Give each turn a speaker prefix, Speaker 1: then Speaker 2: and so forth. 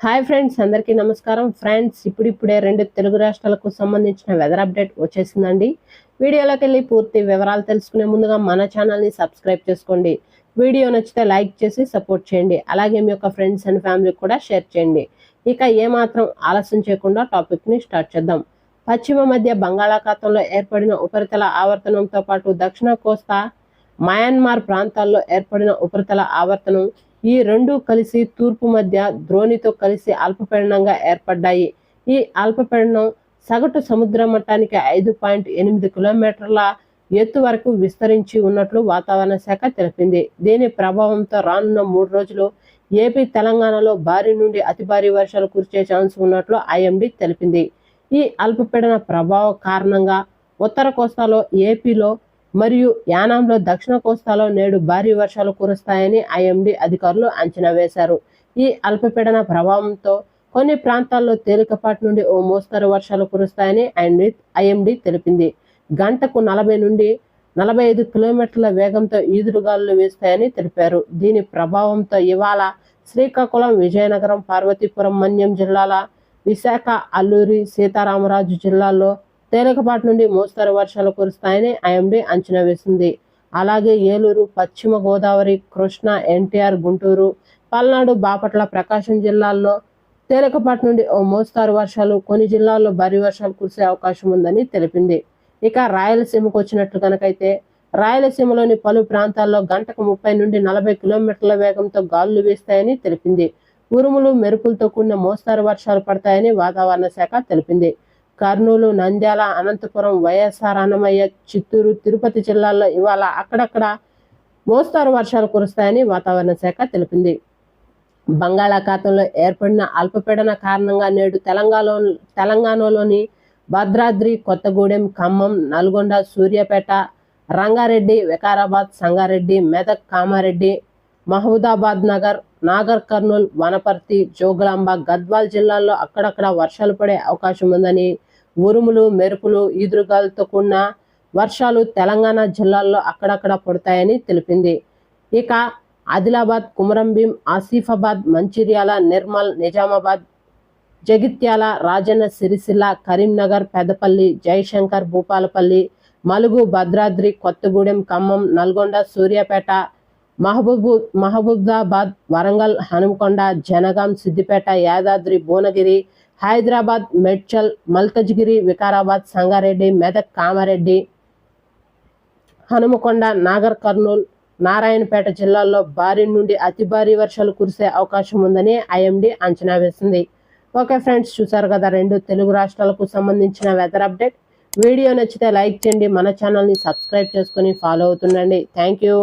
Speaker 1: Hi friends, అందరికీ నమస్కారం. Friends, ఇప్పుడిప్పుడే రెండు తెలుగు రాష్ట్రాలకు సంబంధించిన వెదర్ అప్డేట్ వచ్చేసిందండి. వీడియోలోకి వెళ్ళి పూర్తి వివరాలు తెలుసుకునే ముందుగా మన ఛానల్ని సబ్స్క్రైబ్ చేసుకోండి. వీడియో నచ్చితే లైక్ చేసి సపోర్ట్ చేయండి. అలాగే మీ యొక్క ఫ్రెండ్స్ అండ్ ఫ్యామిలీకి కూడా షేర్ చేయండి. ఇక ఏమాత్రం ఆలస్యం చేయకుండా టాపిక్ని స్టార్ట్ చేద్దాం. పశ్చిమ మధ్య బంగాళాఖాతంలో ఏర్పడిన ఉపరితల ఆవర్తనంతో పాటు దక్షిణ కోస్తా మయన్మార్ ప్రాంతాల్లో ఏర్పడిన ఉపరితల ఆవర్తనం ఈ రెండు కలిసి తూర్పు మధ్య ద్రోణితో కలిసి అల్పపీడనంగా ఏర్పడ్డాయి. ఈ అల్పపీడనం సగటు సముద్ర మట్టానికి 5.8 కిలోమీటర్ల ఎత్తు వరకు విస్తరించి ఉన్నట్లు వాతావరణ శాఖ తెలిపింది. దీని ప్రభావంతో రానున్న 3 రోజులు ఏపీ, తెలంగాణలో భారీ నుండి అతి భారీ వర్షాలు కురిసే ఛాన్స్ ఉన్నట్లు ఐఎండీ తెలిపింది. ఈ అల్పపీడన ప్రభావం కారణంగా ఉత్తర కోస్తాలో, ఏపీలో మరియు యానాంలో, దక్షిణ కోస్తాలో నేడు భారీ వర్షాలు కురుస్తాయని ఐఎండీ అధికారులు అంచనా వేశారు. ఈ అల్పపీడన ప్రభావంతో కొన్ని ప్రాంతాల్లో తేలికపాటి నుండి ఓ మోస్తరు వర్షాలు కురుస్తాయని ఐఎండీ తెలిపింది. గంటకు 40 నుండి 45 కిలోమీటర్ల వేగంతో ఈదురుగాలులు వీస్తాయని తెలిపారు. దీని ప్రభావంతో ఇవాళ శ్రీకాకుళం, విజయనగరం, పార్వతీపురం, మన్యం జిల్లాల, విశాఖ, అల్లూరి సీతారామరాజు జిల్లాల్లో తేలికపాటి నుండి మోస్తరు వర్షాలు కురుస్తాయని ఐఎండీ అంచనా వేసింది. అలాగే ఏలూరు, పశ్చిమ గోదావరి, కృష్ణా, ఎన్టీఆర్, గుంటూరు, పల్నాడు, బాపట్ల, ప్రకాశం జిల్లాల్లో తేలికపాటి నుండి ఓ మోస్తరు వర్షాలు, కొన్ని జిల్లాల్లో భారీ వర్షాలు కురిసే అవకాశం ఉందని తెలిపింది. ఇక రాయలసీమకు వచ్చినట్లు కనుకైతే రాయలసీమలోని పలు ప్రాంతాల్లో గంటకు 30 నుండి 40 కిలోమీటర్ల వేగంతో గాలులు వీస్తాయని తెలిపింది. ఉరుములు, మెరుపులతో కూడిన మోస్తరు వర్షాలు పడతాయని వాతావరణ శాఖ తెలిపింది. కర్నూలు, నంద్యాల, అనంతపురం, వైఎస్ఆర్, అన్నమయ్య, చిత్తూరు, తిరుపతి జిల్లాల్లో ఇవాళ అక్కడక్కడ మోస్తరు వర్షాలు కురుస్తాయని వాతావరణ శాఖ తెలిపింది. బంగాళాఖాతంలో ఏర్పడిన అల్పపీడన కారణంగా నేడు తెలంగాణలోని భద్రాద్రి, కొత్తగూడెం, ఖమ్మం, నల్గొండ, సూర్యాపేట, రంగారెడ్డి, వికారాబాద్, సంగారెడ్డి, మెదక్, కామారెడ్డి, మహబూబాబాద్ నాగర్ కర్నూల్, వనపర్తి, జోగులాంబ, గద్వాల్ జిల్లాల్లో అక్కడక్కడ వర్షాలు పడే అవకాశం ఉందని, ఉరుములు, మెరుపులు, ఈదురుగాలతో కూడిన వర్షాలు తెలంగాణ జిల్లాల్లో అక్కడక్కడ పడతాయని తెలిపింది. ఇక ఆదిలాబాద్, కుమరంభీం, ఆసిఫాబాద్, మంచిర్యాల, నిర్మల్, నిజామాబాద్, జగిత్యాల, రాజన్న సిరిసిల్ల, కరీంనగర్, పెద్దపల్లి, జయశంకర్, భూపాలపల్లి, మలుగు, భద్రాద్రి, కొత్తగూడెం, ఖమ్మం, నల్గొండ, సూర్యాపేట, మహబూబాబాద్, వరంగల్, హనుమకొండ, జనగాం, సిద్దిపేట, యాదాద్రి, భువనగిరి, హైదరాబాద్, మేడ్చల్, మల్కజ్గిరి, వికారాబాద్, సంగారెడ్డి, మెదక్, కామారెడ్డి, హనుమకొండ, నాగర్ కర్నూల్, నారాయణపేట జిల్లాల్లో భారీ నుండి అతి భారీ వర్షాలు కురిసే అవకాశం ఉందని ఐఎండీ అంచనా వేసింది. ఓకే ఫ్రెండ్స్, చూసారు కదా రెండు తెలుగు రాష్ట్రాలకు సంబంధించిన వెదర్ అప్డేట్. వీడియో నచ్చితే లైక్ చేయండి, మన ఛానల్ని సబ్స్క్రైబ్ చేసుకొని ఫాలో అవుతుండండి. Thank you.